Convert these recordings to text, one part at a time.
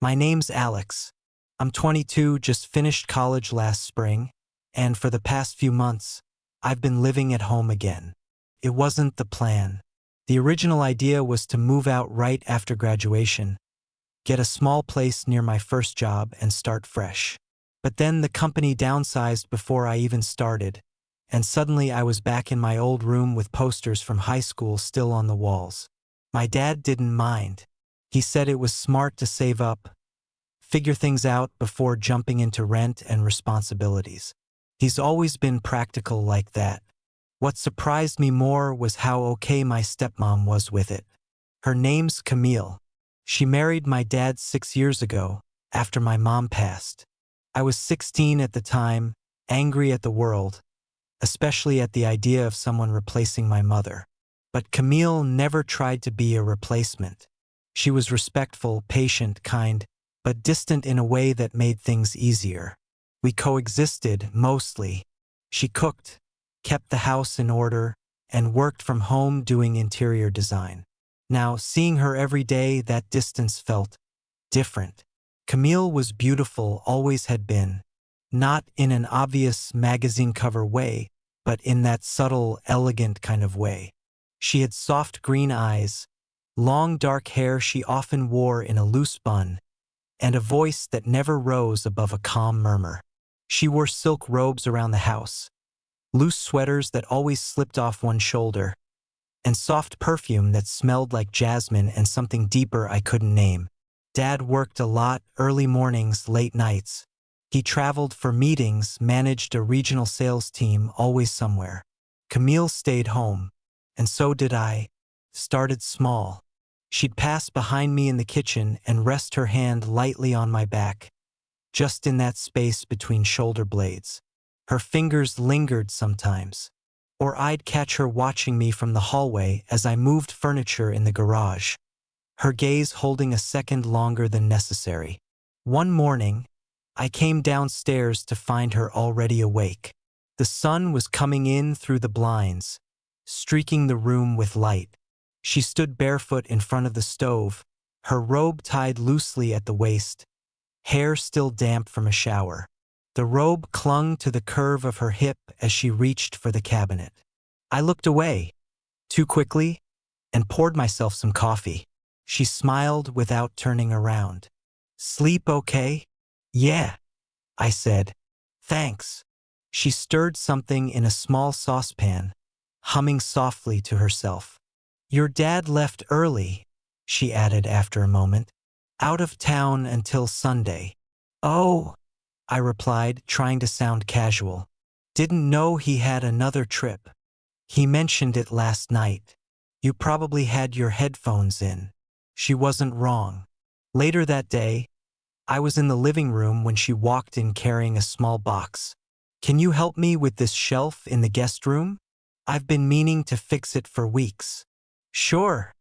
My name's Alex. I'm 22, just finished college last spring, and for the past few months, I've been living at home again. It wasn't the plan. The original idea was to move out right after graduation, get a small place near my first job, and start fresh. But then the company downsized before I even started, and suddenly I was back in my old room with posters from high school still on the walls. My dad didn't mind. He said it was smart to save up, figure things out before jumping into rent and responsibilities. He's always been practical like that. What surprised me more was how okay my stepmom was with it. Her name's Camille. She married my dad 6 years ago, after my mom passed. I was 16 at the time, angry at the world, especially at the idea of someone replacing my mother. But Camille never tried to be a replacement. She was respectful, patient, kind, but distant in a way that made things easier. We coexisted, mostly. She cooked, kept the house in order, and worked from home doing interior design. Now, seeing her every day, that distance felt different. Camille was beautiful, always had been. Not in an obvious magazine cover way, but in that subtle, elegant kind of way. She had soft green eyes, long dark hair she often wore in a loose bun, and a voice that never rose above a calm murmur. She wore silk robes around the house, loose sweaters that always slipped off one shoulder, and soft perfume that smelled like jasmine and something deeper I couldn't name. Dad worked a lot, early mornings, late nights. He traveled for meetings, managed a regional sales team, always somewhere. Camille stayed home, and so did I. Started small. She'd pass behind me in the kitchen and rest her hand lightly on my back, just in that space between shoulder blades. Her fingers lingered sometimes. Or I'd catch her watching me from the hallway as I moved furniture in the garage, her gaze holding a second longer than necessary. One morning, I came downstairs to find her already awake. The sun was coming in through the blinds, streaking the room with light. She stood barefoot in front of the stove, her robe tied loosely at the waist, hair still damp from a shower. The robe clung to the curve of her hip as she reached for the cabinet. I looked away, too quickly, and poured myself some coffee. She smiled without turning around. "Sleep okay?" "Yeah," I said. "Thanks." She stirred something in a small saucepan, humming softly to herself. "Your dad left early," she added after a moment. "Out of town until Sunday." "Oh," I replied, trying to sound casual. "Didn't know he had another trip. He mentioned it last night. You probably had your headphones in." She wasn't wrong. Later that day, I was in the living room when she walked in carrying a small box. "Can you help me with this shelf in the guest room? I've been meaning to fix it for weeks." "Sure,"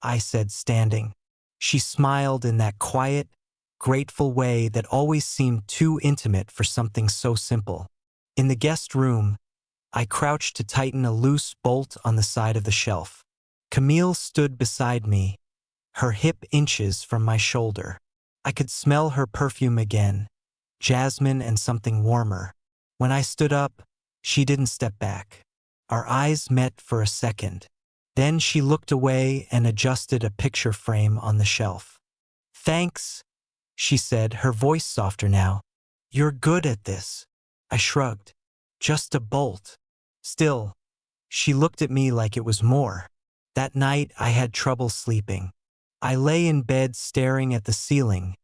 I said, standing. She smiled in that quiet, grateful way that always seemed too intimate for something so simple. In the guest room, I crouched to tighten a loose bolt on the side of the shelf. Camille stood beside me, her hip inches from my shoulder. I could smell her perfume again, jasmine and something warmer. When I stood up, she didn't step back. Our eyes met for a second. Then she looked away and adjusted a picture frame on the shelf. "Thanks," she said, her voice softer now. "You're good at this." I shrugged. "Just a bolt." Still, she looked at me like it was more. That night I had trouble sleeping. I lay in bed staring at the ceiling,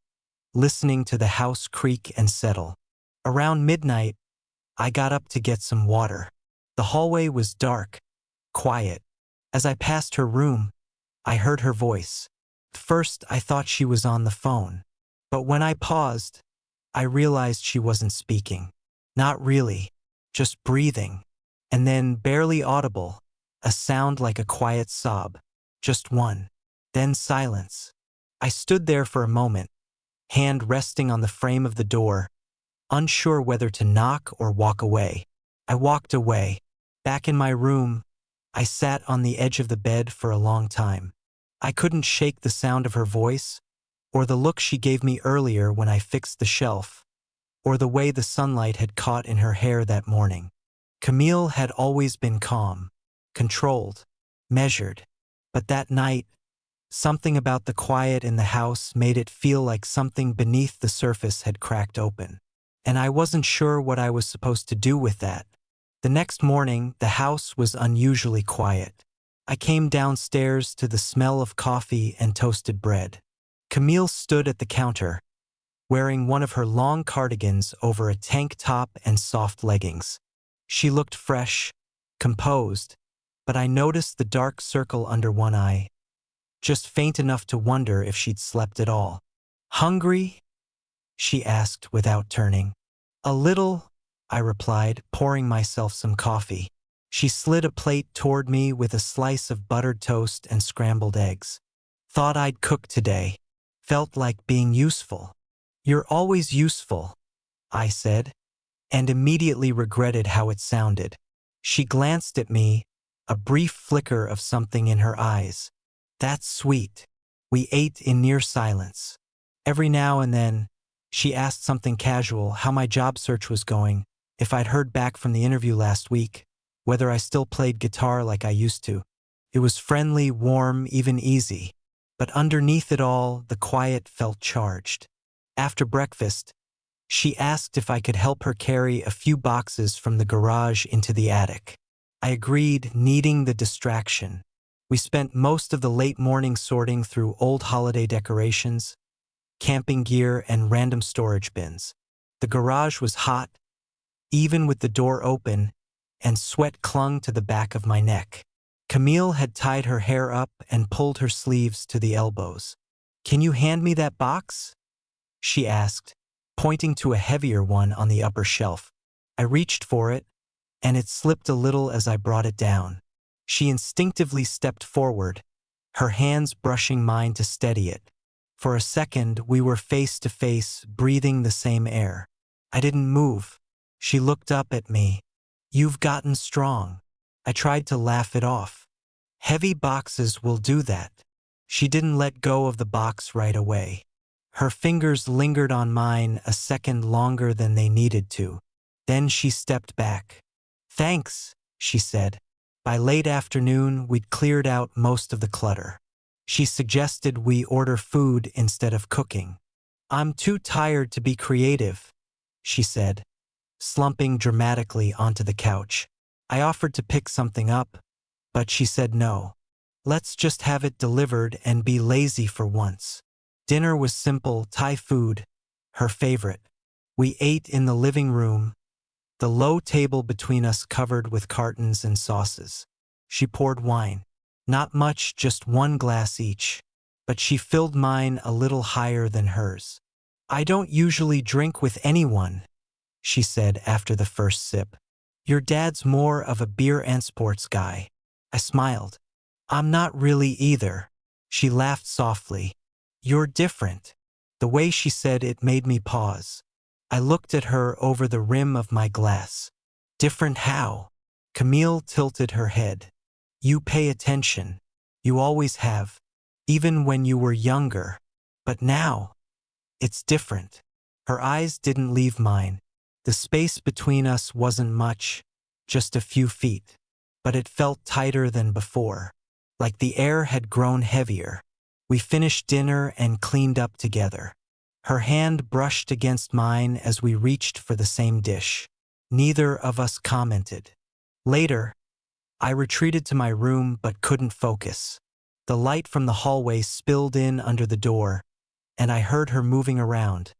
listening to the house creak and settle. Around midnight, I got up to get some water. The hallway was dark, quiet. As I passed her room, I heard her voice. First, I thought she was on the phone. But when I paused, I realized she wasn't speaking. Not really, just breathing. And then, barely audible, a sound like a quiet sob. Just one. Then silence. I stood there for a moment, hand resting on the frame of the door, unsure whether to knock or walk away. I walked away. Back in my room, I sat on the edge of the bed for a long time. I couldn't shake the sound of her voice, or the look she gave me earlier when I fixed the shelf, or the way the sunlight had caught in her hair that morning. Camille had always been calm, controlled, measured, but that night, something about the quiet in the house made it feel like something beneath the surface had cracked open. And I wasn't sure what I was supposed to do with that. The next morning, the house was unusually quiet. I came downstairs to the smell of coffee and toasted bread. Camille stood at the counter, wearing one of her long cardigans over a tank top and soft leggings. She looked fresh, composed, but I noticed the dark circle under one eye, just faint enough to wonder if she'd slept at all. "Hungry?" she asked without turning. "A little," I replied, pouring myself some coffee. She slid a plate toward me with a slice of buttered toast and scrambled eggs. "Thought I'd cook today. Felt like being useful." "You're always useful," I said, and immediately regretted how it sounded. She glanced at me, a brief flicker of something in her eyes. "That's sweet." We ate in near silence. Every now and then, she asked something casual, how my job search was going, if I'd heard back from the interview last week, whether I still played guitar like I used to. It was friendly, warm, even easy. But underneath it all, the quiet felt charged. After breakfast, she asked if I could help her carry a few boxes from the garage into the attic. I agreed, needing the distraction. We spent most of the late morning sorting through old holiday decorations, camping gear, and random storage bins. The garage was hot, even with the door open, and sweat clung to the back of my neck. Camille had tied her hair up and pulled her sleeves to the elbows. "Can you hand me that box?" she asked, pointing to a heavier one on the upper shelf. I reached for it, and it slipped a little as I brought it down. She instinctively stepped forward, her hands brushing mine to steady it. For a second, we were face to face, breathing the same air. I didn't move. She looked up at me. "You've gotten strong." I tried to laugh it off. "Heavy boxes will do that." She didn't let go of the box right away. Her fingers lingered on mine a second longer than they needed to. Then she stepped back. "Thanks," she said. By late afternoon, we'd cleared out most of the clutter. She suggested we order food instead of cooking. "I'm too tired to be creative," she said, slumping dramatically onto the couch. I offered to pick something up, but she said no. "Let's just have it delivered and be lazy for once." Dinner was simple, Thai food, her favorite. We ate in the living room, the low table between us covered with cartons and sauces. She poured wine. Not much, just one glass each, but she filled mine a little higher than hers. "I don't usually drink with anyone," she said after the first sip. "Your dad's more of a beer and sports guy." I smiled. "I'm not really either." She laughed softly. "You're different." The way she said it made me pause. I looked at her over the rim of my glass. "Different how?" Camille tilted her head. "You pay attention. You always have. Even when you were younger. But now, it's different." Her eyes didn't leave mine. The space between us wasn't much, just a few feet. But it felt tighter than before, like the air had grown heavier. We finished dinner and cleaned up together. Her hand brushed against mine as we reached for the same dish. Neither of us commented. Later, I retreated to my room but couldn't focus. The light from the hallway spilled in under the door, and I heard her moving around,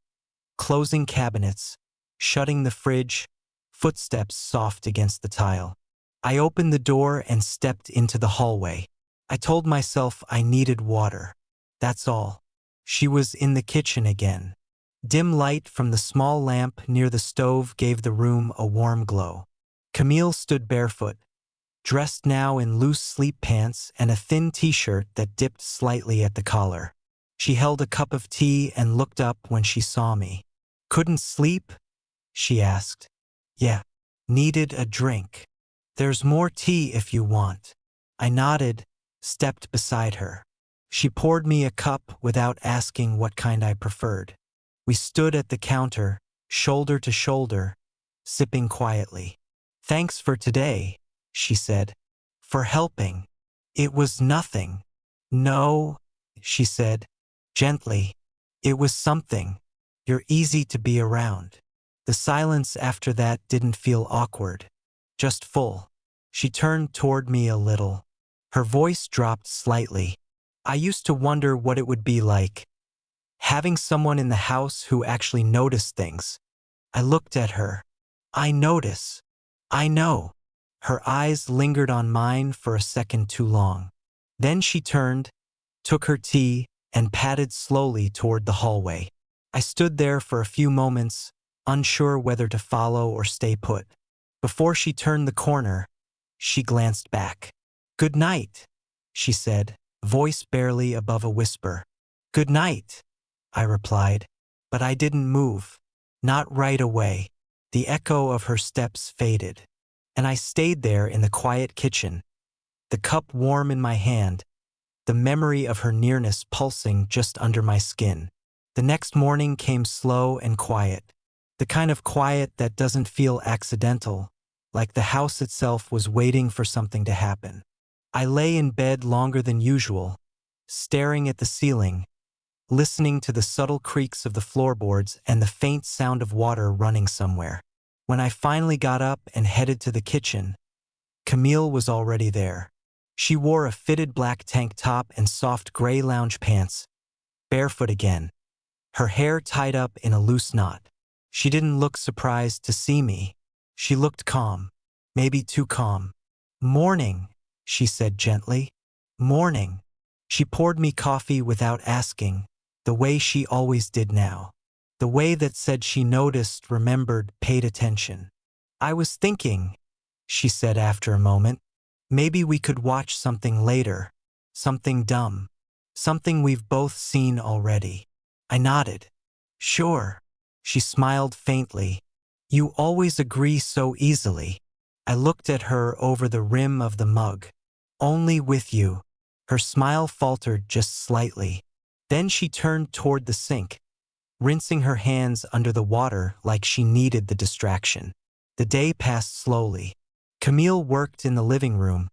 closing cabinets, shutting the fridge, footsteps soft against the tile. I opened the door and stepped into the hallway. I told myself I needed water. That's all. She was in the kitchen again. Dim light from the small lamp near the stove gave the room a warm glow. Camille stood barefoot, dressed now in loose sleep pants and a thin t-shirt that dipped slightly at the collar. She held a cup of tea and looked up when she saw me. "Couldn't sleep?" she asked. "Yeah. Needed a drink. There's more tea if you want." I nodded, stepped beside her. She poured me a cup without asking what kind I preferred. We stood at the counter, shoulder to shoulder, sipping quietly. "Thanks for today," she said. "For helping." "It was nothing." "No," she said, gently. "It was something. You're easy to be around." The silence after that didn't feel awkward, just full. She turned toward me a little. Her voice dropped slightly. "I used to wonder what it would be like, having someone in the house who actually noticed things." I looked at her. "I notice. I know." Her eyes lingered on mine for a second too long. Then she turned, took her tea, and padded slowly toward the hallway. I stood there for a few moments, unsure whether to follow or stay put. Before she turned the corner, she glanced back. "Good night," she said, voice barely above a whisper. "Good night," I replied, but I didn't move. Not right away. The echo of her steps faded, and I stayed there in the quiet kitchen, the cup warm in my hand, the memory of her nearness pulsing just under my skin. The next morning came slow and quiet, the kind of quiet that doesn't feel accidental, like the house itself was waiting for something to happen. I lay in bed longer than usual, staring at the ceiling, listening to the subtle creaks of the floorboards and the faint sound of water running somewhere. When I finally got up and headed to the kitchen, Camille was already there. She wore a fitted black tank top and soft gray lounge pants, barefoot again, her hair tied up in a loose knot. She didn't look surprised to see me. She looked calm, maybe too calm. "Morning," she said gently. "Morning." She poured me coffee without asking, the way she always did now. The way that said she noticed, remembered, paid attention. "I was thinking," she said after a moment, "maybe we could watch something later. Something dumb. Something we've both seen already." I nodded. "Sure." She smiled faintly. "You always agree so easily." I looked at her over the rim of the mug. "Only with you." Her smile faltered just slightly. Then she turned toward the sink, rinsing her hands under the water like she needed the distraction. The day passed slowly. Camille worked in the living room,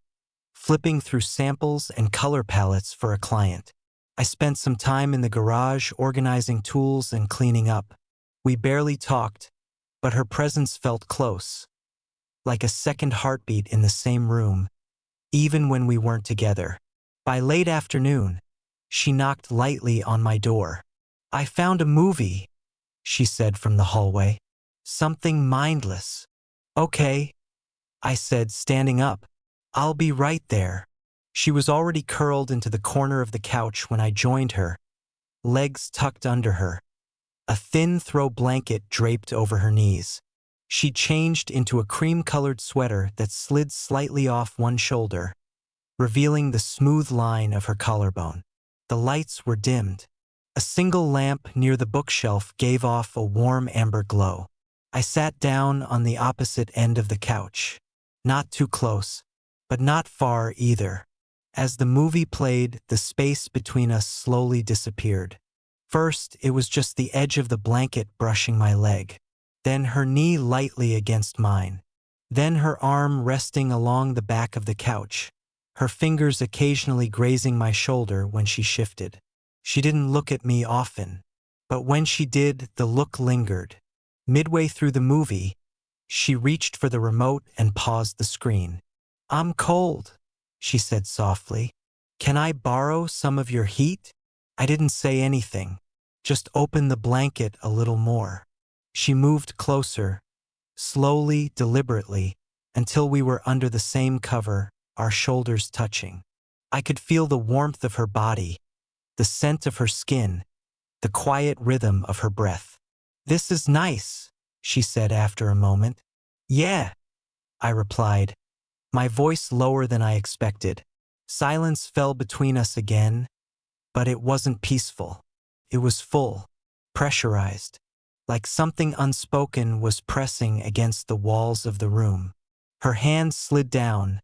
flipping through samples and color palettes for a client. I spent some time in the garage organizing tools and cleaning up. We barely talked, but her presence felt close, like a second heartbeat in the same room, even when we weren't together. By late afternoon, she knocked lightly on my door. "I found a movie," she said from the hallway. "Something mindless." "Okay," I said, standing up. "I'll be right there." She was already curled into the corner of the couch when I joined her, legs tucked under her, a thin throw blanket draped over her knees. She changed into a cream-colored sweater that slid slightly off one shoulder, revealing the smooth line of her collarbone. The lights were dimmed. A single lamp near the bookshelf gave off a warm amber glow. I sat down on the opposite end of the couch, not too close, but not far either. As the movie played, the space between us slowly disappeared. First, it was just the edge of the blanket brushing my leg. Then her knee lightly against mine. Then her arm resting along the back of the couch, her fingers occasionally grazing my shoulder when she shifted. She didn't look at me often, but when she did, the look lingered. Midway through the movie, she reached for the remote and paused the screen. "I'm cold," she said softly. "Can I borrow some of your heat?" I didn't say anything, just opened the blanket a little more. She moved closer, slowly, deliberately, until we were under the same cover, our shoulders touching. I could feel the warmth of her body, the scent of her skin, the quiet rhythm of her breath. "This is nice," she said after a moment. "Yeah," I replied, my voice lower than I expected. Silence fell between us again, but it wasn't peaceful. It was full, pressurized, like something unspoken was pressing against the walls of the room. Her hand slid down,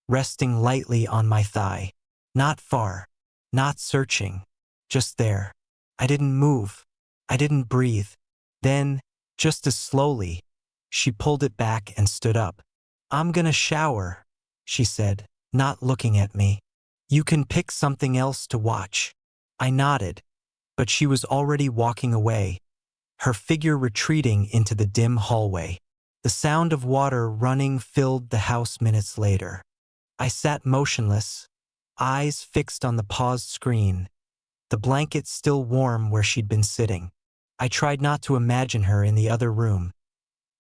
resting lightly on my thigh. "Not far," not searching, just there. I didn't move. I didn't breathe. Then, just as slowly, she pulled it back and stood up. "I'm gonna shower," she said, not looking at me. "You can pick something else to watch." I nodded, but she was already walking away, her figure retreating into the dim hallway. The sound of water running filled the house minutes later. I sat motionless, eyes fixed on the paused screen, the blanket still warm where she'd been sitting. I tried not to imagine her in the other room.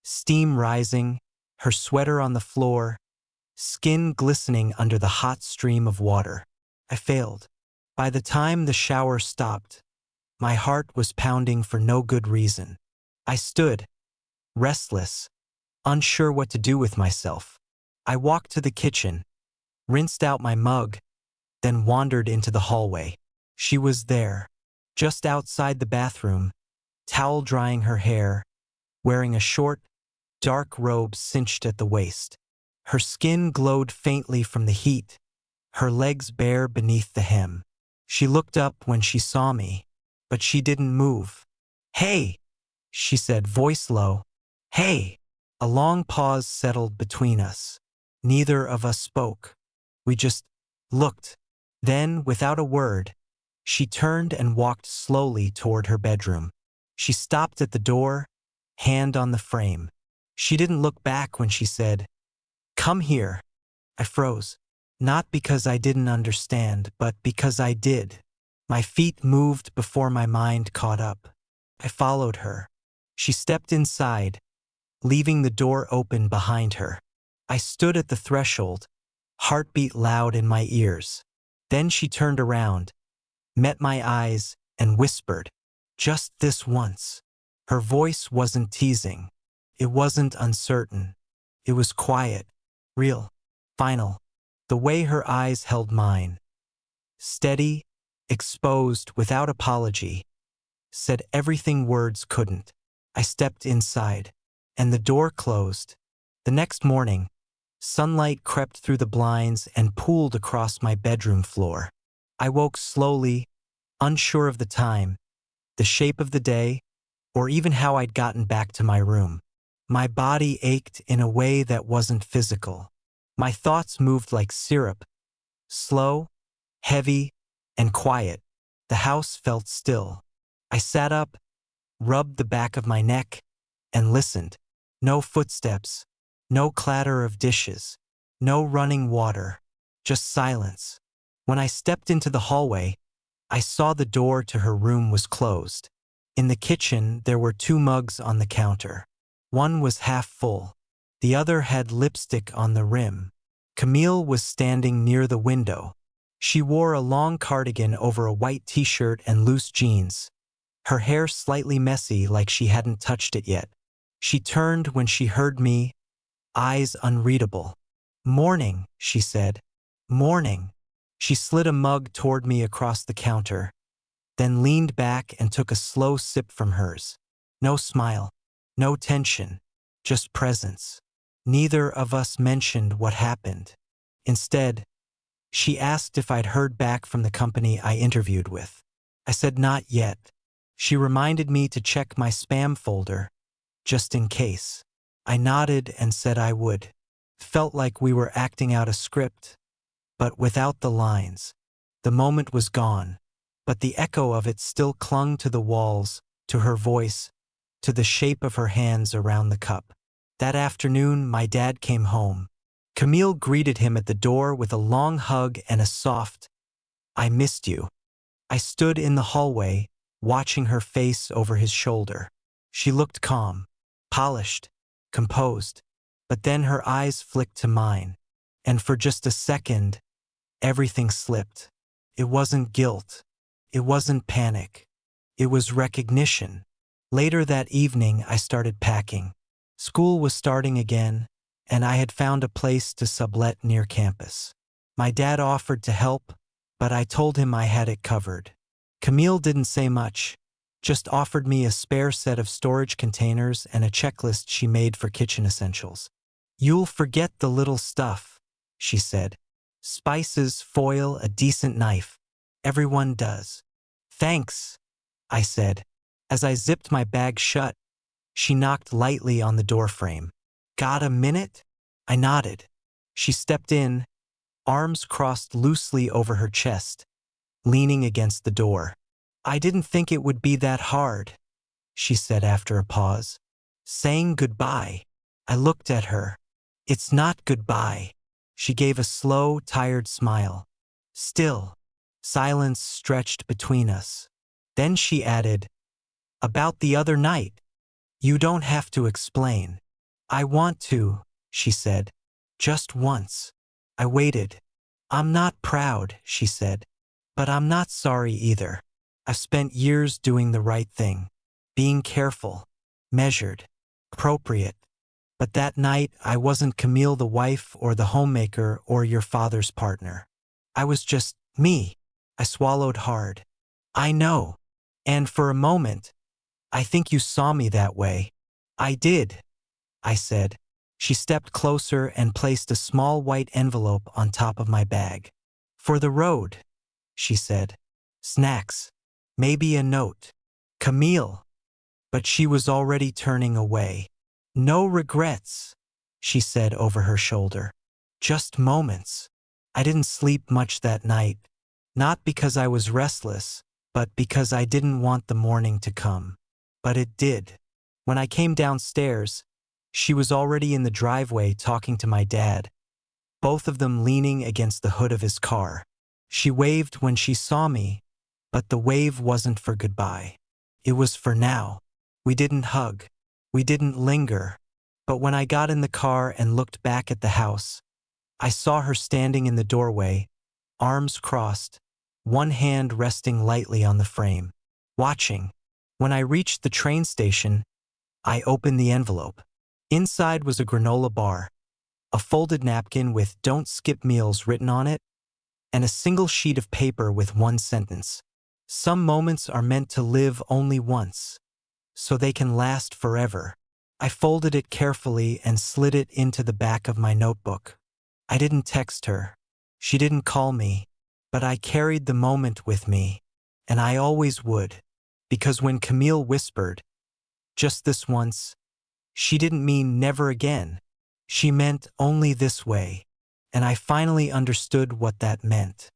Steam rising, her sweater on the floor, skin glistening under the hot stream of water. I failed. By the time the shower stopped, my heart was pounding for no good reason. I stood, restless, unsure what to do with myself. I walked to the kitchen, rinsed out my mug, then wandered into the hallway. She was there, just outside the bathroom, towel drying her hair, wearing a short, dark robe cinched at the waist. Her skin glowed faintly from the heat, her legs bare beneath the hem. She looked up when she saw me, but she didn't move. "Hey," she said, voice low. "Hey." A long pause settled between us. Neither of us spoke. We just looked. Then, without a word, she turned and walked slowly toward her bedroom. She stopped at the door, hand on the frame. She didn't look back when she said, "Come here." I froze. Not because I didn't understand, but because I did. My feet moved before my mind caught up. I followed her. She stepped inside, leaving the door open behind her. I stood at the threshold, heartbeat loud in my ears. Then she turned around, met my eyes, and whispered, "Just this once." Her voice wasn't teasing. It wasn't uncertain. It was quiet, real, final. The way her eyes held mine, steady, exposed, without apology, said everything words couldn't. I stepped inside, and the door closed. The next morning, sunlight crept through the blinds and pooled across my bedroom floor. I woke slowly, unsure of the time, the shape of the day, or even how I'd gotten back to my room. My body ached in a way that wasn't physical. My thoughts moved like syrup, slow, heavy, and quiet. The house felt still. I sat up, rubbed the back of my neck, and listened. No footsteps, no clatter of dishes, no running water, just silence. When I stepped into the hallway, I saw the door to her room was closed. In the kitchen, there were 2 mugs on the counter. One was half full. The other had lipstick on the rim. Camille was standing near the window. She wore a long cardigan over a white t-shirt and loose jeans, her hair slightly messy like she hadn't touched it yet. She turned when she heard me, eyes unreadable. "Morning," she said. "Morning." She slid a mug toward me across the counter, then leaned back and took a slow sip from hers. No smile, no tension, just presence. Neither of us mentioned what happened. Instead, she asked if I'd heard back from the company I interviewed with. I said not yet. She reminded me to check my spam folder, just in case. I nodded and said I would. Felt like we were acting out a script, but without the lines. The moment was gone, but the echo of it still clung to the walls, to her voice, to the shape of her hands around the cup. That afternoon, my dad came home. Camille greeted him at the door with a long hug and a soft, "I missed you." I stood in the hallway, watching her face over his shoulder. She looked calm, polished, composed, but then her eyes flicked to mine, and for just a second, everything slipped. It wasn't guilt. It wasn't panic. It was recognition. Later that evening, I started packing. School was starting again, and I had found a place to sublet near campus. My dad offered to help, but I told him I had it covered. Camille didn't say much, just offered me a spare set of storage containers and a checklist she made for kitchen essentials. "You'll forget the little stuff," she said. "Spices, foil, a decent knife. Everyone does. Thanks, I said. As I zipped my bag shut, she knocked lightly on the doorframe. Got a minute? I nodded. She stepped in, arms crossed loosely over her chest, leaning against the door. I didn't think it would be that hard, she said after a pause. Saying goodbye. I looked at her. It's not goodbye. She gave a slow, tired smile. Still, silence stretched between us. Then she added, about the other night. You don't have to explain. I want to, she said. Just once. I waited. I'm not proud, she said. But I'm not sorry either. I've spent years doing the right thing. Being careful, measured, appropriate. But that night, I wasn't Camille the wife or the homemaker or your father's partner. I was just me. I swallowed hard. I know. And for a moment, I think you saw me that way. I did, I said. She stepped closer and placed a small white envelope on top of my bag. For the road, she said. Snacks. Maybe a note. Camille. But she was already turning away. No regrets, she said over her shoulder. Just moments. I didn't sleep much that night. Not because I was restless, but because I didn't want the morning to come. But it did. When I came downstairs, she was already in the driveway talking to my dad, both of them leaning against the hood of his car. She waved when she saw me, but the wave wasn't for goodbye. It was for now. We didn't hug. We didn't linger. But when I got in the car and looked back at the house, I saw her standing in the doorway, arms crossed, one hand resting lightly on the frame, watching. When I reached the train station, I opened the envelope. Inside was a granola bar, a folded napkin with "Don't skip meals" written on it, and a single sheet of paper with one sentence. Some moments are meant to live only once, so they can last forever. I folded it carefully and slid it into the back of my notebook. I didn't text her. She didn't call me, but I carried the moment with me, and I always would, because when Camille whispered, just this once, she didn't mean never again. She meant only this way, and I finally understood what that meant.